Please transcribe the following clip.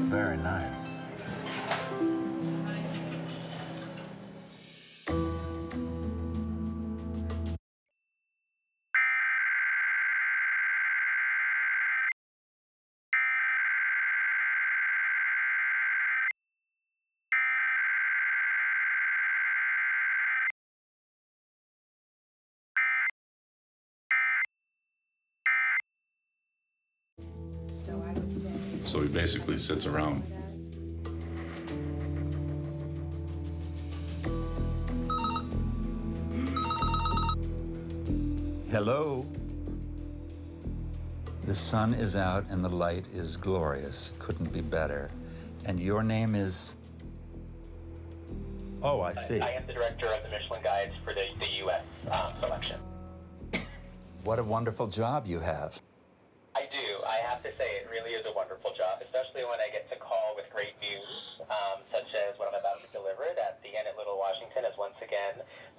Very nice. So I would say. So he basically sits around. Hello? The sun is out and the light is glorious. Couldn't be better. And your name is? Oh, I see. I am the director of the Michelin Guides for the U.S. Selection. What a wonderful job you have. I do. I have to say, it really is a wonderful job, especially when I get to call with great news